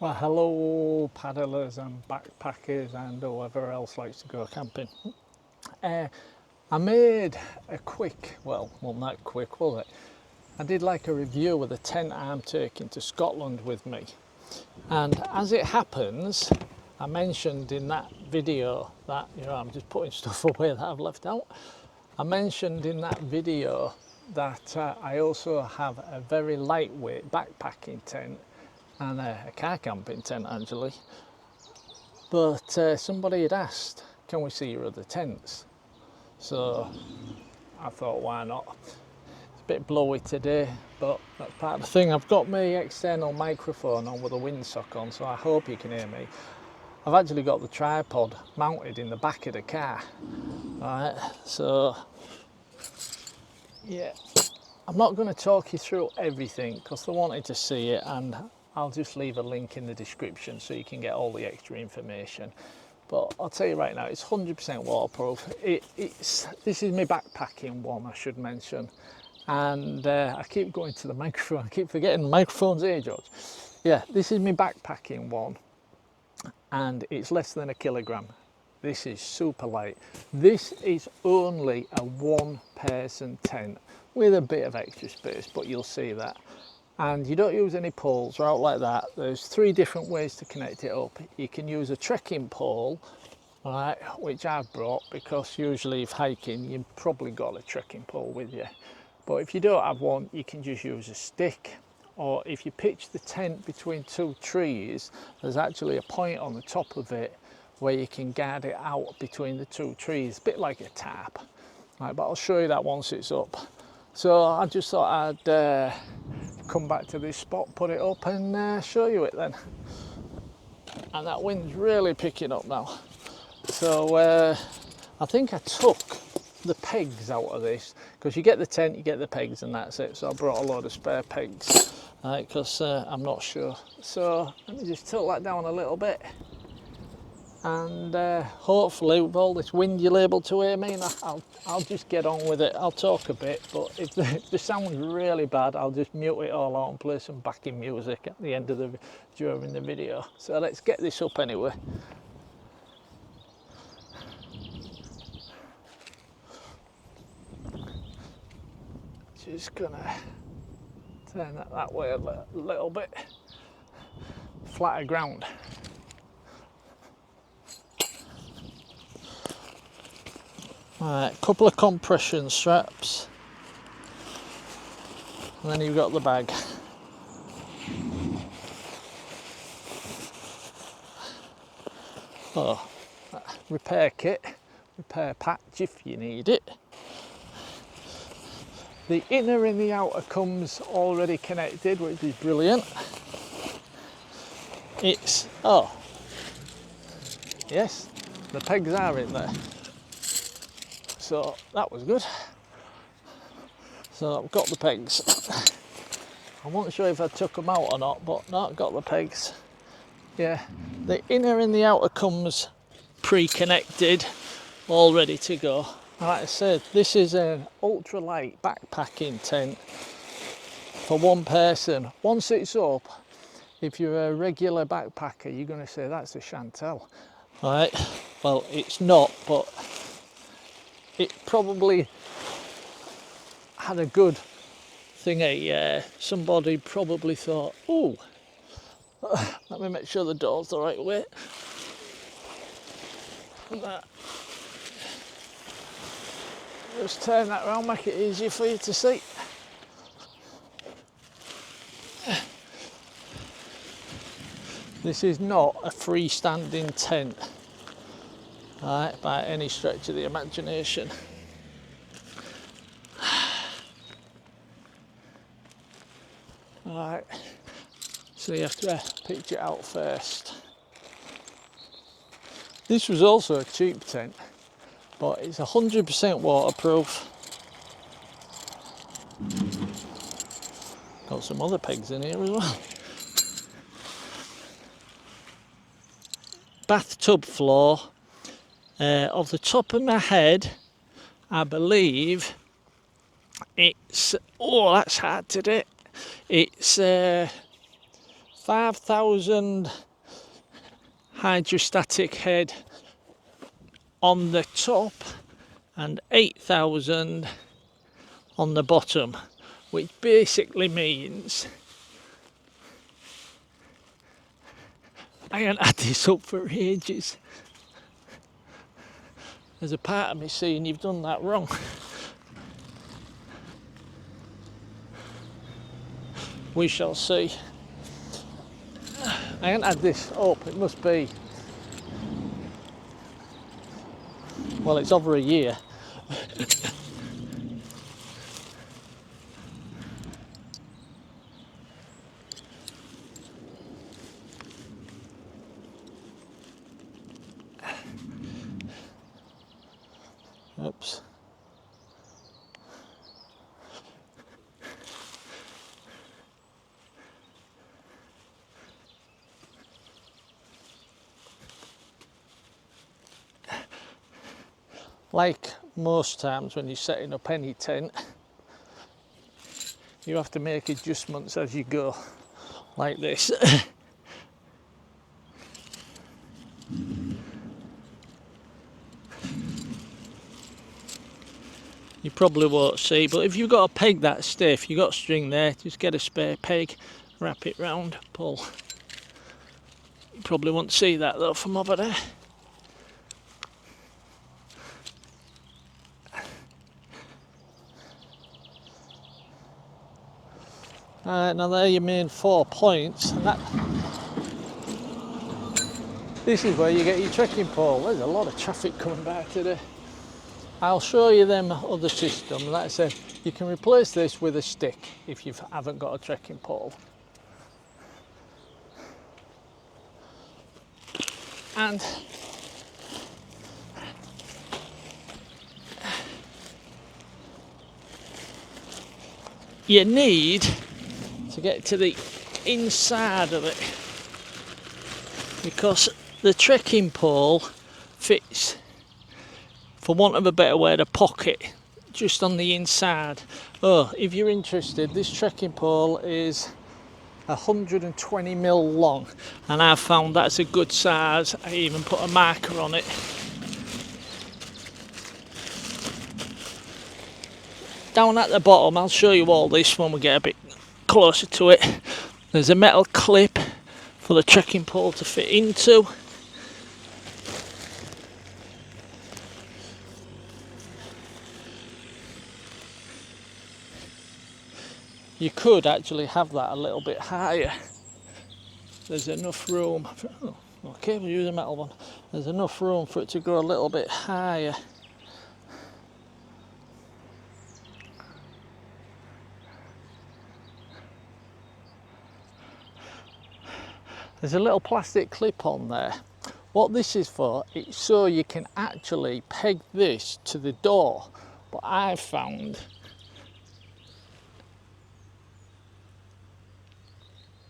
Well, hello paddlers and backpackers and whoever else likes to go camping. I made a quick, well not quick, was it? I did like a review of the tent I'm taking to Scotland with me. And as it happens, I mentioned in that video that, I'm just putting stuff away that I've left out. I mentioned in that video that I also have a very lightweight backpacking tent and a car camping tent actually, but somebody had asked, can we see your other tents? So I thought, why not? It's a bit blowy today, but that's part of the thing. I've got my external microphone on with a windsock on, so I hope you can hear me. I've actually got the tripod mounted in the back of the car. Right, so yeah, I'm not going to talk you through everything because they wanted to see it, and I'll just leave a link in the description so you can get all the extra information. But I'll tell you right now, it's 100% waterproof. This is my backpacking one, I should mention. And I keep going to the microphone, I keep forgetting the microphone's here, George. Yeah, this is my backpacking one, and it's less than a kilogram. This is super light. This is only a one-person tent with a bit of extra space, but you'll see that. And you don't use any poles or out like that. There's 3 different ways to connect it up. You can use a trekking pole, right, which I've brought because usually if hiking you've probably got a trekking pole with you. But if you don't have one, you can just use a stick, or if you pitch the tent between 2 trees, there's actually a point on the top of it where you can guard it out between the 2 trees, a bit like a tarp. Right, but I'll show you that once it's up. So I just thought I'd come back to this spot, put it up and show you it then. And that wind's really picking up now. So I think I took the pegs out of this, because you get the tent, you get the pegs and that's it. So I brought a load of spare pegs, because I'm not sure. So let me just tilt that down a little bit. And hopefully with all this wind you're able to hear me, and I'll just get on with it. I'll talk a bit, but if the sound's really bad, I'll just mute it all out and play some backing music at the end of during the video. So let's get this up anyway. Just gonna turn that way a little bit, flatter ground. Right, a couple of compression straps, and then you've got the bag. Oh, repair kit, repair patch if you need it. The inner and the outer comes already connected, which is brilliant. It's, oh, yes, the pegs are in there. So that was good. So I've got the pegs. I wasn't sure if I took them out or not, but no, I've got the pegs. Yeah, the inner and the outer comes pre-connected, all ready to go. Like I said, this is an ultralight backpacking tent for one person. Once it's up, if you're a regular backpacker, you're going to say that's a chantel. Right, well it's not, but it probably had a good thingy. Somebody probably thought, oh, let me make sure the door's the right way. Just turn that around, make it easier for you to see. This is not a freestanding tent, right, by any stretch of the imagination. Alright, so you have to pitch it out first. This was also a cheap tent, but it's 100% waterproof. Got some other pegs in here as well. Bathtub floor. Off the top of my head, I believe it's, oh that's hard to do. It's 5,000 hydrostatic head on the top and 8,000 on the bottom, which basically means I haven't had this up for ages. There's a part of me saying you've done that wrong. We shall see. I haven't had this up, it must be, well, it's over a year. Oops. Like most times when you're setting up any tent, you have to make adjustments as you go, like this. You probably won't see, but if you've got a peg that stiff, you've got string there, just get a spare peg, wrap it round, pull. You probably won't see that though from over there. Alright, now there are your main 4 points, and this is where you get your trekking pole. There's a lot of traffic coming by today. I'll show you them other systems. Like I said, you can replace this with a stick if you haven't got a trekking pole. And you need to get to the inside of it, because the trekking pole fits, for want of a better word, a pocket just on the inside. Oh, if you're interested, this trekking pole is 120mm long, and I've found that's a good size. I even put a marker on it. Down at the bottom, I'll show you all this when we get a bit closer to it. There's a metal clip for the trekking pole to fit into. You could actually have that a little bit higher. There's enough room for, oh, okay, we'll use a metal one. There's enough room for it to go a little bit higher. There's a little plastic clip on there. What this is for, it's so you can actually peg this to the door. But I've found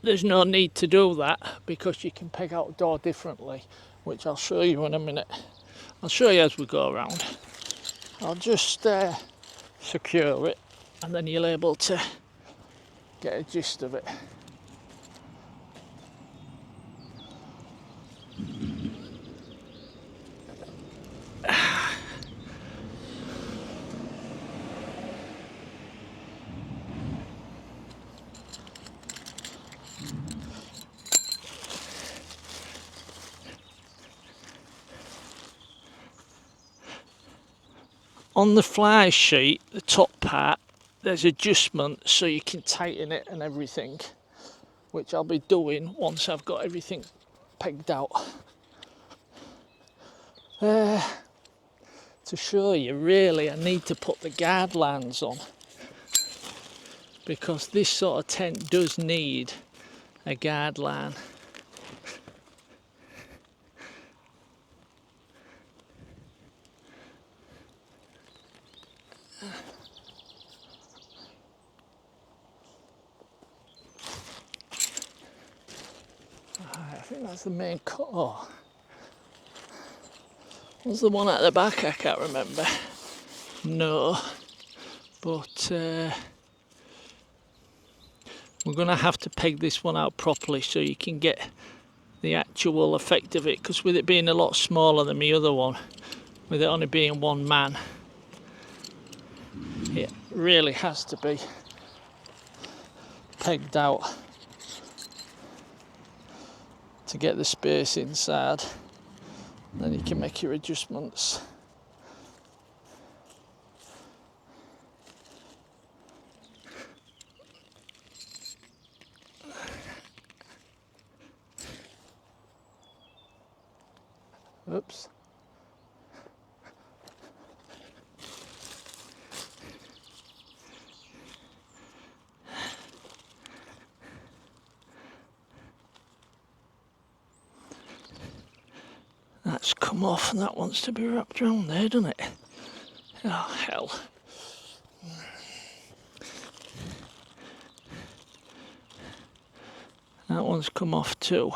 there's no need to do that, because you can peg out the door differently, which I'll show you in a minute. I'll show you as we go around. I'll just secure it, and then you'll be able to get a gist of it. On the fly sheet, the top part, there's adjustments so you can tighten it and everything, which I'll be doing once I've got everything pegged out. To show you, really, I need to put the guard lines on, because this sort of tent does need a guard line. I think that's the main cut. Oh, what's the one at the back? I can't remember. No, but We're going to have to peg this one out properly so you can get the actual effect of it, because with it being a lot smaller than the other one, with it only being one man, it really has to be pegged out to get the space inside. Then you can make your adjustments. Oops. That's come off and that wants to be wrapped around there, doesn't it? Oh, hell. That one's come off too.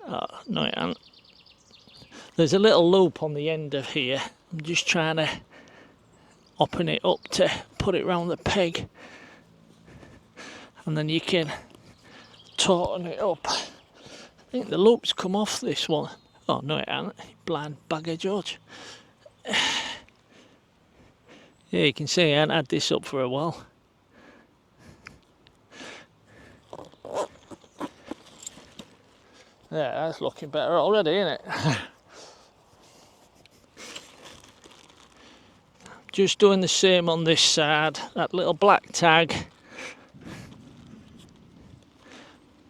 Oh, no it hasn't. There's a little loop on the end of here. I'm just trying to open it up to put it round the peg. And then you can tauten it up. I think the loop's come off this one. Oh, no it hasn't. Blind bagger George. Yeah, you can see I haven't had this up for a while. Yeah, that's looking better already, isn't it? Just doing the same on this side. That little black tag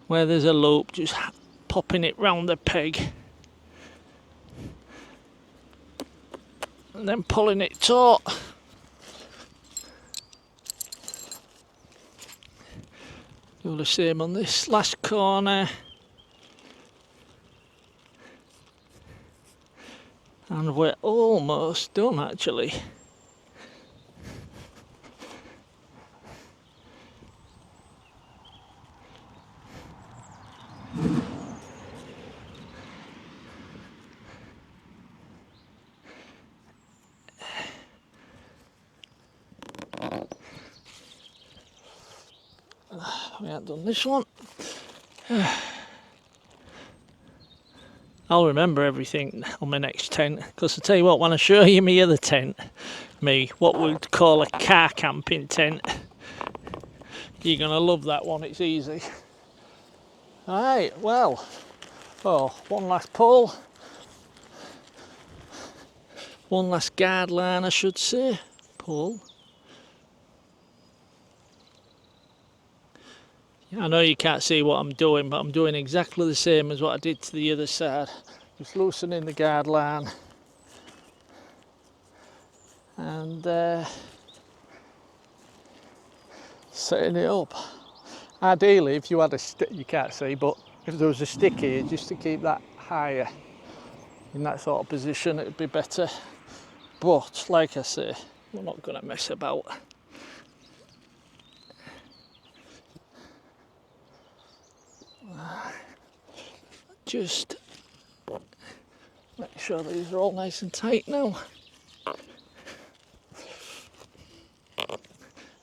where there's a loop, just popping it round the peg and then pulling it taut. Do the same on this last corner. And we're almost done actually. We haven't done this one. I'll remember everything on my next tent, because I tell you what, when I show you my other tent, what we'd call a car camping tent, you're gonna love that one. It's easy. Alright, well, one last pull, one last guard line I should say, pull. I know you can't see what I'm doing, but I'm doing exactly the same as what I did to the other side. Just loosening the guard line and setting it up. Ideally, if you had a stick, you can't see, but if there was a stick here, just to keep that higher in that sort of position, it'd be better. But like I say, we're not going to mess about. Just make sure these are all nice and tight now.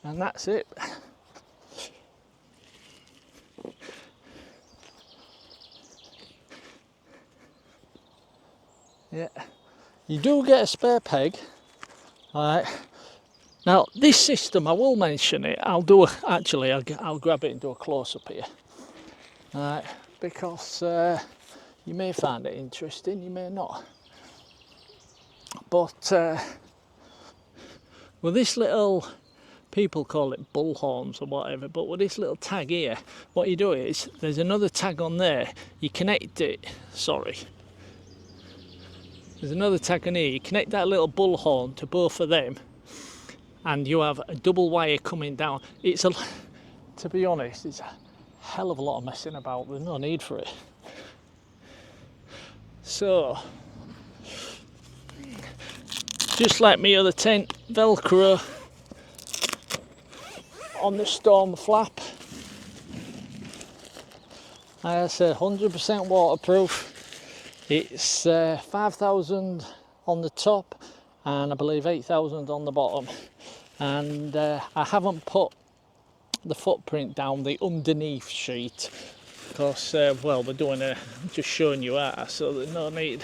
And that's it. Yeah, you do get a spare peg. Alright. Now this system, I will mention it. I'll grab it and do a close-up here. Alright, because you may find it interesting, you may not. But with this little, people call it bullhorns or whatever, but with this little tag here, what you do is, there's another tag on there, you connect it, there's another tag on here, you connect that little bullhorn to both of them, and you have a double wire coming down. To be honest, it's a hell of a lot of messing about, there's no need for it. So, just like my other tent, Velcro on the storm flap. Like I said, 100% waterproof. It's 5,000 on the top and I believe 8,000 on the bottom. And I haven't put the footprint down the underneath sheet, because well, they're doing a just showing you how, so there's no need.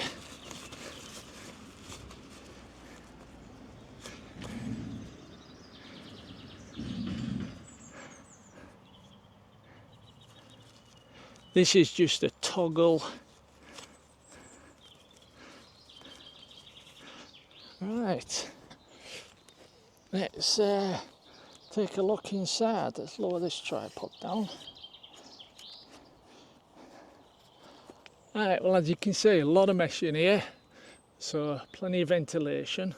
This is just a toggle. Right, let's take a look inside. Let's lower this tripod down. Right, well, as you can see, a lot of mesh in here, so plenty of ventilation.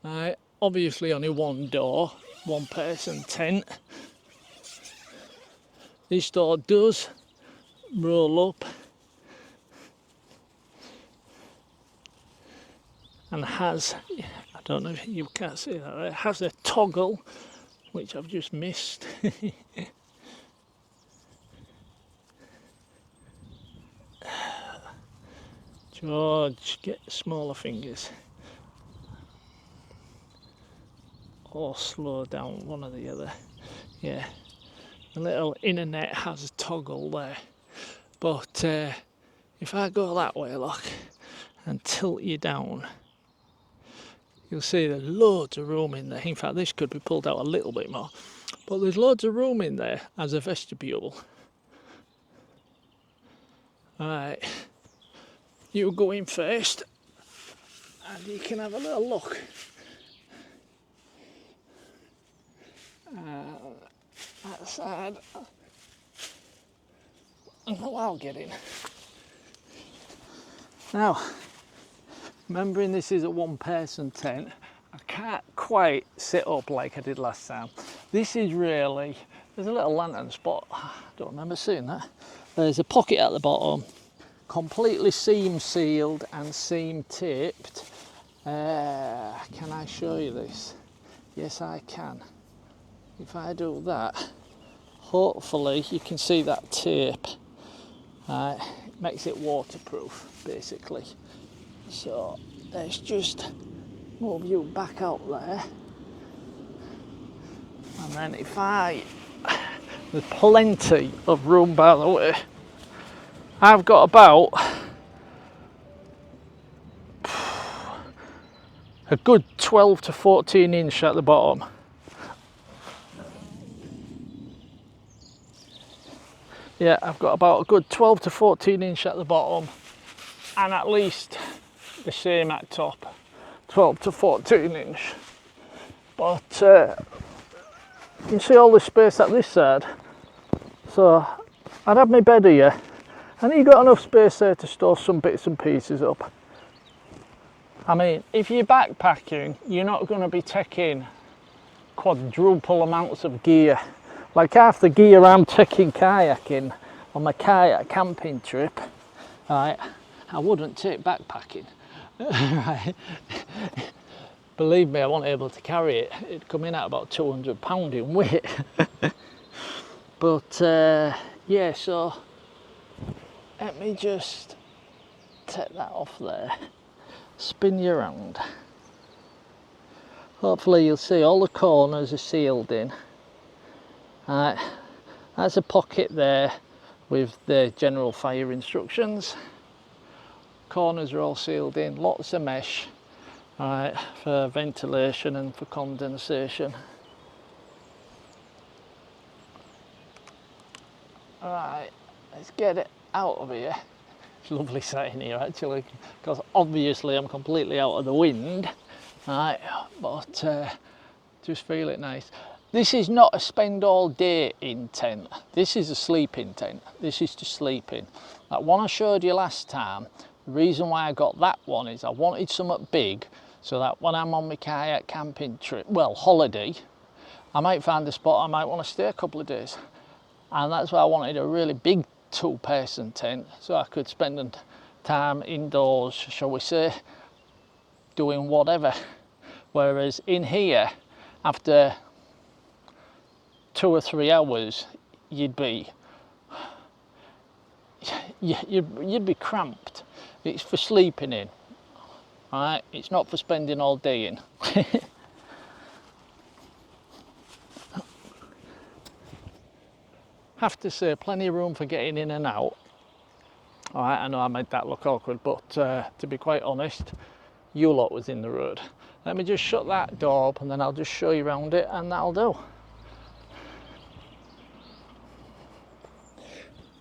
Right, obviously only one door, one person tent. This door does roll up and has, I don't know if you can't see that, it has a toggle, which I've just missed. George, get smaller fingers. Or slow down, one or the other. Yeah, the little internet has a toggle there. But if I go that way, look, and tilt you down, you'll see there's loads of room in there. In fact, this could be pulled out a little bit more. But there's loads of room in there as a vestibule. Alright, you go in first, and you can have a little look. That side, and I'll get in. Now, remembering this is a one-person tent, I can't quite sit up like I did last time. This is really, there's a little lantern spot, I don't remember seeing that. There's a pocket at the bottom, completely seam sealed and seam taped. Can I show you this? Yes, I can. If I do that, hopefully you can see that tape. It makes it waterproof, basically. So let's just move you back out there. And then if there's plenty of room, by the way. I've got about a good 12 to 14 inch at the bottom. Yeah, I've got about a good 12 to 14 inch at the bottom, and at least the same at top, 12 to 14 inch. But you can see all the space at this side. So I'd have my bed here, and you've got enough space there to store some bits and pieces up. I mean, if you're backpacking, you're not going to be taking quadruple amounts of gear. Like half the gear I'm taking kayaking on my kayak camping trip, right, I wouldn't take backpacking. Right. Believe me, I wasn't able to carry it. It'd come in at about 200 pounds in weight. But yeah, so let me just take that off there, spin you around. Hopefully you'll see all the corners are sealed in. That's a pocket there with the general fire instructions. Corners are all sealed in, lots of mesh, for ventilation and for condensation. Alright, let's get it out of here. It's lovely sitting here actually, because obviously I'm completely out of the wind, right, but just feel it nice. This is not a spend all day in tent. This is a sleeping tent. This is to sleep in. That one I showed you last time, the reason why I got that one is I wanted something big so that when I'm on my kayak camping trip, well, holiday, I might find a spot I might want to stay a couple of days. And that's why I wanted a really big two-person tent so I could spend time indoors, shall we say, doing whatever. Whereas in here, after 2 or 3 hours, you'd be cramped. It's for sleeping in, right? It's not for spending all day in. have to say, plenty of room for getting in and out. All right, I know I made that look awkward, but to be quite honest, you lot was in the road. Let me just shut that door up and then I'll just show you around it, and that'll do.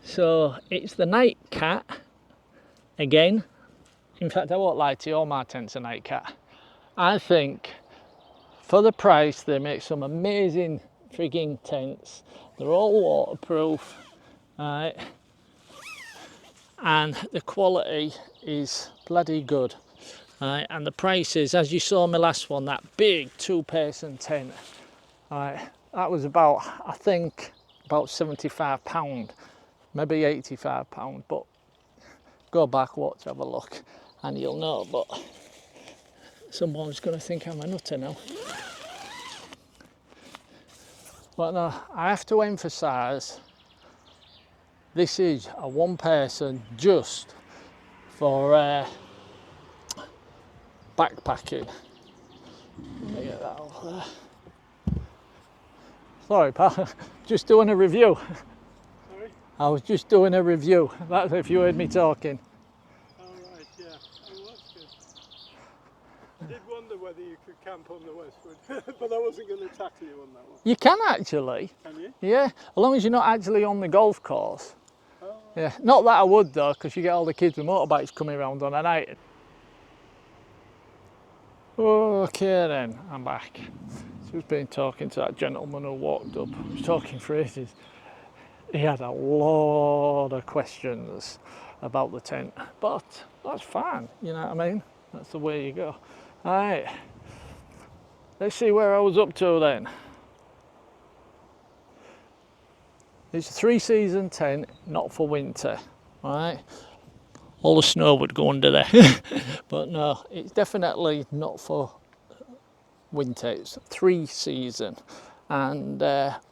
So it's the Night Cat again. In fact, I won't lie to you, all my tents are Night Cat. I think for the price they make some amazing frigging tents. They're all waterproof, right? And the quality is bloody good. Right, and the prices, as you saw my last one, that big 2-person tent, right, that was about, I think, about £75, maybe £85, but go back, watch, have a look, and you'll know. But someone's going to think I'm a nutter now. But no, I have to emphasise, this is a 1-person just for backpacking. Let me get that off there. Sorry pal, just doing a review. Sorry? I was just doing a review. That's if you heard me talking. Oh right, yeah. Oh, that's good. I did wonder whether you could camp on the Westwood, but I wasn't going to tackle you on that one. You can actually. Can you? Yeah, as long as you're not actually on the golf course. Oh, right. Yeah, not that I would though, because you get all the kids with motorbikes coming around on a night. Okay then, I'm back. Just been talking to that gentleman who walked up. He was talking for ages. He had a lot of questions about the tent, but that's fine, you know what I mean? That's the way you go. Alright, let's see where I was up to then. It's a 3-season tent, not for winter, right? All the snow would go under there. But no, it's definitely not for winter. It's 3-season, and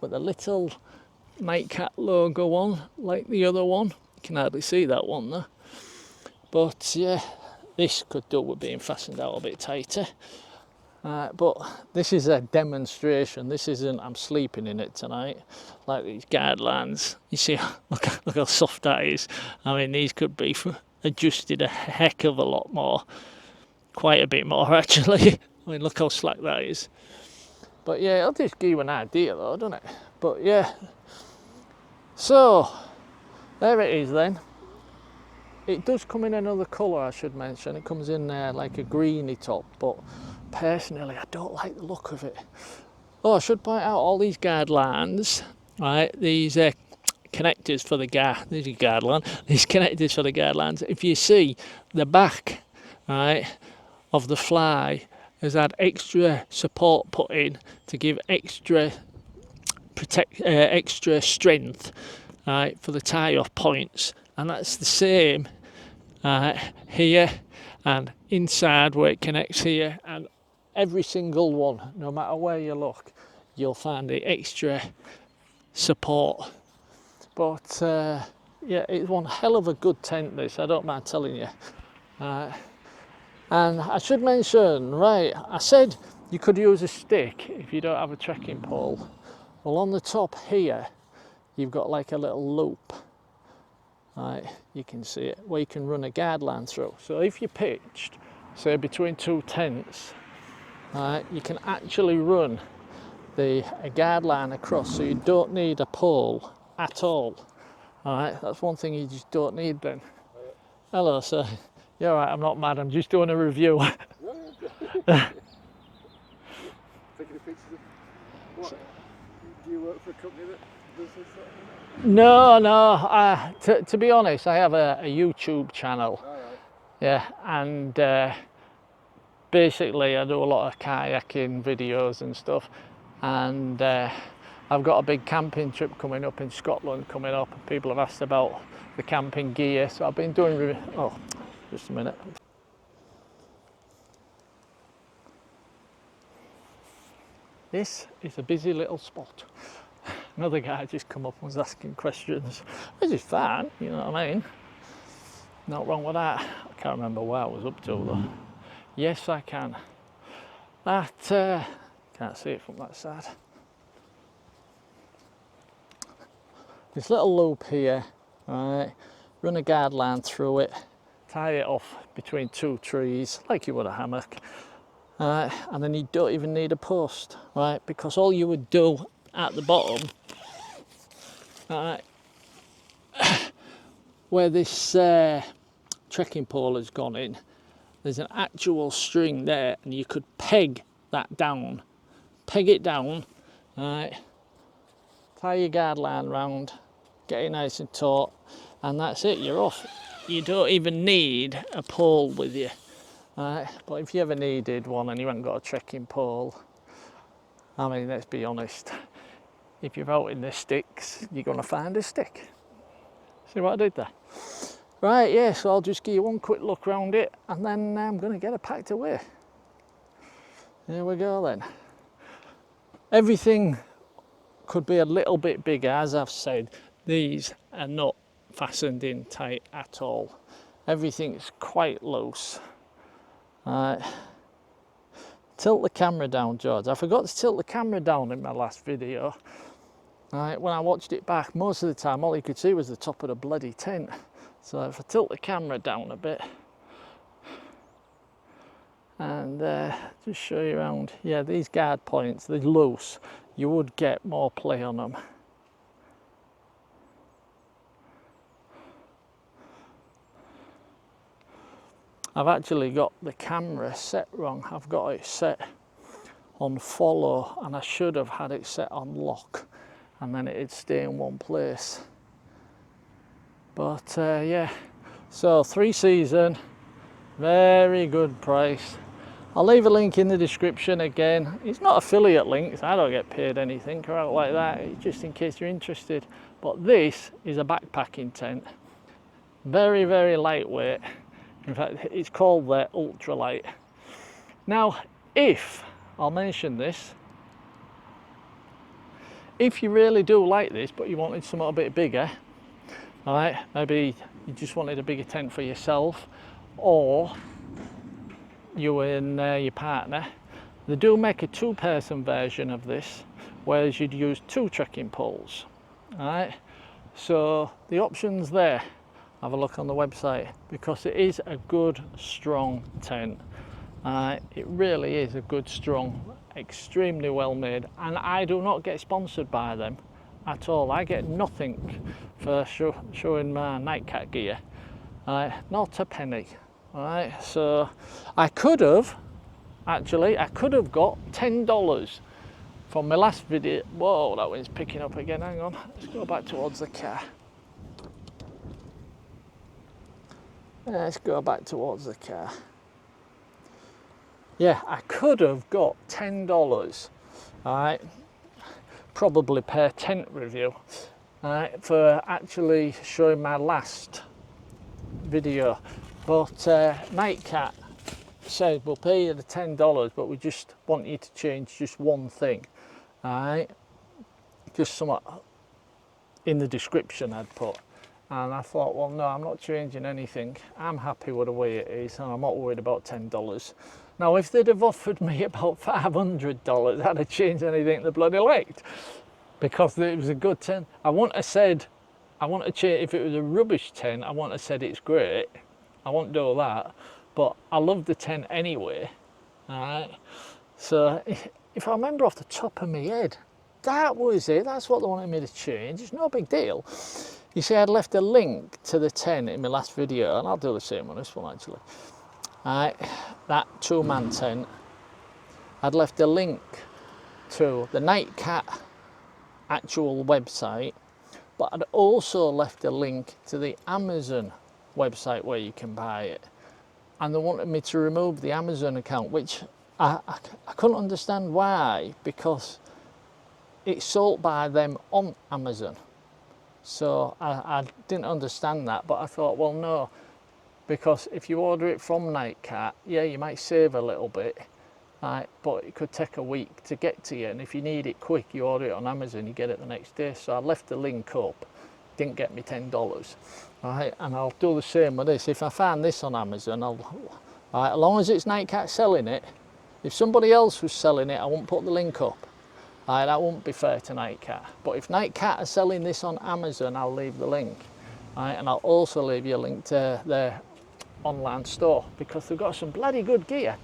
with a little Night Cat logo on, like the other one. You can hardly see that one though. But yeah, this could do with being fastened out a bit tighter. But this is a demonstration. This isn't I'm sleeping in it tonight, like these guidelines. You see, look how soft that is. I mean, these could be adjusted a heck of a lot more, quite a bit more actually. I mean, look how slack that is. But yeah, it'll just give you an idea though, doesn't it? But yeah, so there it is then. It does come in another colour, I should mention. It comes in there like a greeny top, but personally I don't like the look of it. Oh, I should point out all these guidelines, right? These connectors for the these connectors for the guidelines. If you see the back, right, of the fly has had extra support put in to give extra extra strength, right, for the tie-off points, and that's the same here and inside where it connects here, and every single one, no matter where you look, you'll find the extra support. But yeah, it's one hell of a good tent this, I don't mind telling you. And I should mention, right, I said you could use a stick if you don't have a trekking pole. Well, on the top here you've got like a little loop, right, you can see it, where you can run a guide line through. So if you pitched, say, between 2 tents, right, you can actually run a guide line across, so you don't need a pole at all. Alright, that's one thing you just don't need then. Hello sir. Yeah, alright, I'm not mad, I'm just doing a review. Taking a picture of what? Do you work for a company that does this sort of thing? No, to be honest, I have a YouTube channel. All right. Yeah, and basically I do a lot of kayaking videos and stuff, and I've got a big camping trip coming up in Scotland coming up. People have asked about the camping gear, so I've been doing oh, just a minute. This is a busy little spot. Another guy just come up and was asking questions, which is fine, you know what I mean? Not wrong with that. I can't remember where I was up to though. Yes, I can. That, can't see it from that side. this little loop here, right, run a guard line through it, tie it off between two trees like you would a hammock, and then you don't even need a post, right, because all you would do at the bottom, where this trekking pole has gone in, there's an actual string there, and you could peg that down, peg it down, right, tie your guard line round, get it nice and taut, and that's it, you're off. You don't even need a pole with you, right? But if you ever needed one and you haven't got a trekking pole, I mean, let's be honest, if you're out in the sticks, you're going to find a stick. See what I did there? Right, yeah, so I'll just give you one quick look around it, and then I'm going to get it packed away. Here we go then. Everything could be a little bit bigger, as I've said. These are not fastened in tight at all. Everything's quite loose. Tilt the camera down, George. I forgot to tilt the camera down in my last video. When I watched it back, most of the time all you could see was the top of the bloody tent. So if I tilt the camera down a bit and just show you around, yeah, these guard points, they're loose. You would get more play on them. I've actually got the camera set wrong. I've got it set on follow, and I should have had it set on lock, and then it'd stay in one place. But yeah, so 3 season, very good price. I'll leave a link in the description again. It's not affiliate links, I don't get paid anything or out like that, it's just in case you're interested. But this is a backpacking tent, very, very lightweight. In fact, it's called the Ultralight. Now, I'll mention this, if you really do like this, but you wanted something a bit bigger, right, maybe you just wanted a bigger tent for yourself, or you and your partner, they do make a 2-person version of this, whereas you'd use 2 trekking poles, right? So the options there, have a look on the website, because it is a good strong tent. It really is a good strong, extremely well made, and I do not get sponsored by them at all. I get nothing for showing my nightcat gear, not a penny. Right, so I could have got $10 from my last video. Whoa, that one's picking up again, hang on, let's go back towards the car. Let's go back towards the car. Yeah, I could have got $10, right, probably per tent review, right, for actually showing my last video. But Nightcat said, we'll pay you the $10, but we just want you to change just one thing, right? Just something in the description I'd put. And I thought, well, no, I'm not changing anything. I'm happy with the way it is, and I'm not worried about $10. Now, if they'd have offered me about $500, I'd have changed anything they bloody liked, because it was a good tent. I wouldn't have said, I want to change, if it was a rubbish tent, I wouldn't have said it's great. I won't do that, but I love the tent anyway. Alright, so if I remember off the top of my head, that was it. That's what they wanted me to change. It's no big deal. You see, I'd left a link to the tent in my last video, and I'll do the same on this one actually. Alright, that 2-man tent. I'd left a link to the Nightcat actual website, but I'd also left a link to the Amazon website where you can buy it, and they wanted me to remove the Amazon account, which I couldn't understand why, because it's sold by them on Amazon. So I didn't understand that, but I thought, well, no, because if you order it from Nightcat, yeah, you might save a little bit, right, but it could take a week to get to you, and if you need it quick, you order it on Amazon, you get it the next day. So I left the link up, didn't get me $10. Right, and I'll do the same with this. If I find this on Amazon, right, as long as it's Nightcat selling it, if somebody else was selling it, I won't put the link up. Right, that wouldn't be fair to Nightcat. But if Nightcat are selling this on Amazon, I'll leave the link. Right, and I'll also leave you a link to their online store because they've got some bloody good gear.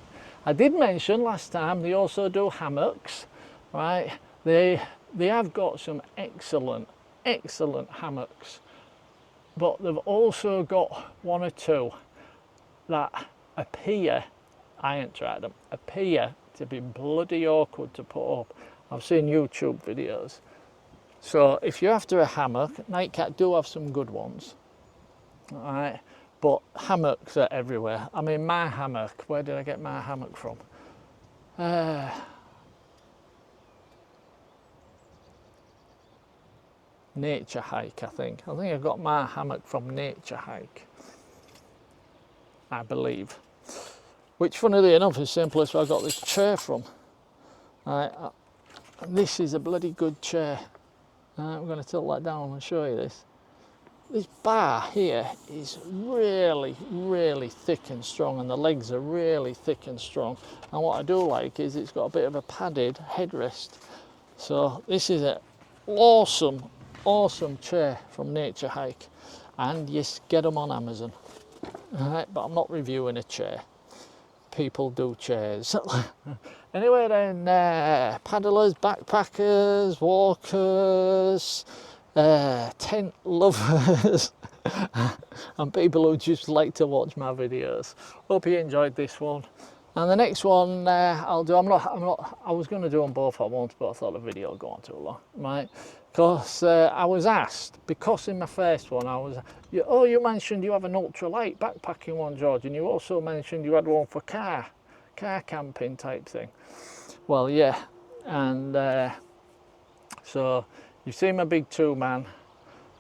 I did mention last time they also do hammocks, right? They have got some excellent hammocks, but they've also got one or two that appear, I ain't tried them, appear to be bloody awkward to put up. I've seen YouTube videos. So if you're after a hammock, Nightcat do have some good ones, all right? But hammocks are everywhere. I mean, my hammock, where did I get my hammock from? Nature Hike, I think. I think I got my hammock from Nature Hike, I believe. Which, funnily enough, is the same place where I got this chair from. Right, and this is a bloody good chair. I'm going to tilt that down and show you this. This bar here is really thick and strong, and the legs are really thick and strong. And what I do like is it's got a bit of a padded headrest. So this is an awesome chair from Nature Hike, and yes, get them on Amazon. All right, but I'm not reviewing a chair. People do chairs. Anyway then, paddlers, backpackers, walkers, tent lovers and people who just like to watch my videos. Hope you enjoyed this one. And the next one I'll do, I was going to do them both at once, but I thought the video would go on too long, right? Because I was asked, because in my first one you mentioned you have an ultralight backpacking one, George, and you also mentioned you had one for car camping type thing. Well, yeah, and so you've seen my big 2-man,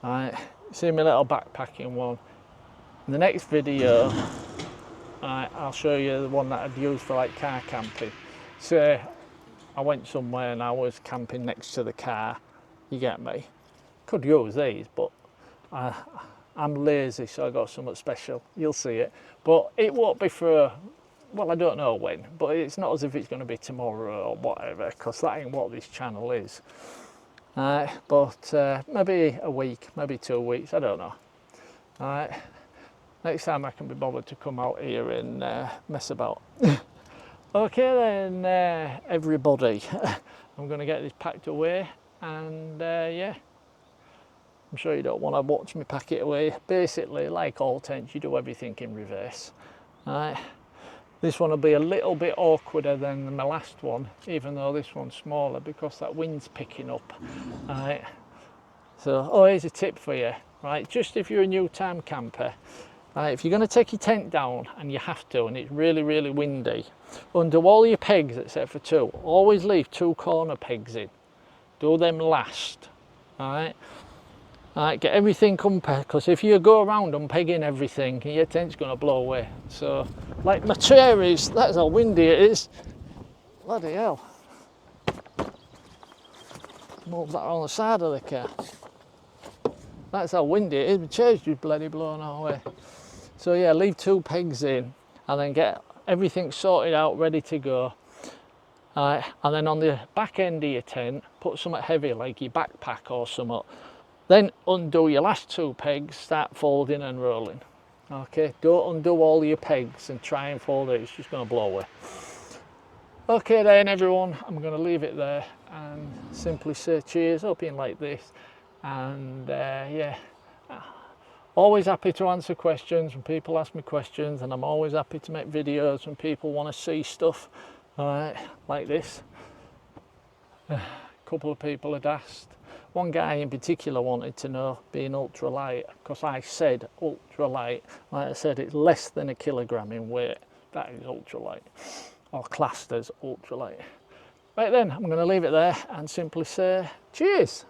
right? You've seen my little backpacking one. In the next video, I'll show you the one that I'd use for like car camping. So I went somewhere and I was camping next to the car, you get me? Could use these, but I'm lazy, so I got something special. You'll see it, but it won't be for, well, I don't know when, but it's not as if it's going to be tomorrow or whatever, because that ain't what this channel is. But maybe a week, maybe 2 weeks, I don't know. All right, next time I can be bothered to come out here and mess about. Okay then, everybody, I'm going to get this packed away, and yeah, I'm sure you don't want to watch me pack it away. Basically, like all tents, you do everything in reverse. All right. This one will be a little bit awkwarder than my last one, even though this one's smaller, because that wind's picking up. Right. So, here's a tip for you, right? Just if you're a new time camper, right, if you're going to take your tent down, and you have to, and it's really windy, undo all your pegs except for 2. Always leave 2 corner pegs in. Do them last, all right? Right, get everything unpegged, because if you go around unpegging everything, your tent's going to blow away. So, like my chair is, that's how windy it is. Bloody hell. Move that on the side of the car. That's how windy it is. My chair's just bloody blown away. So yeah, leave 2 pegs in, and then get everything sorted out, ready to go. And then on the back end of your tent, put something heavy like your backpack or something. Then undo your last 2 pegs, start folding and rolling. Okay, don't undo all your pegs and try and fold it, it's just going to blow away. Okay then everyone, I'm going to leave it there and simply say cheers, hope you like this. And yeah, always happy to answer questions when people ask me questions, and I'm always happy to make videos when people want to see stuff like this. A couple of people had asked. One guy in particular wanted to know, being ultralight, because I said ultralight. Like I said, it's less than 1 kilogram in weight. That is ultralight, or classed as ultralight. Right then, I'm going to leave it there and simply say cheers.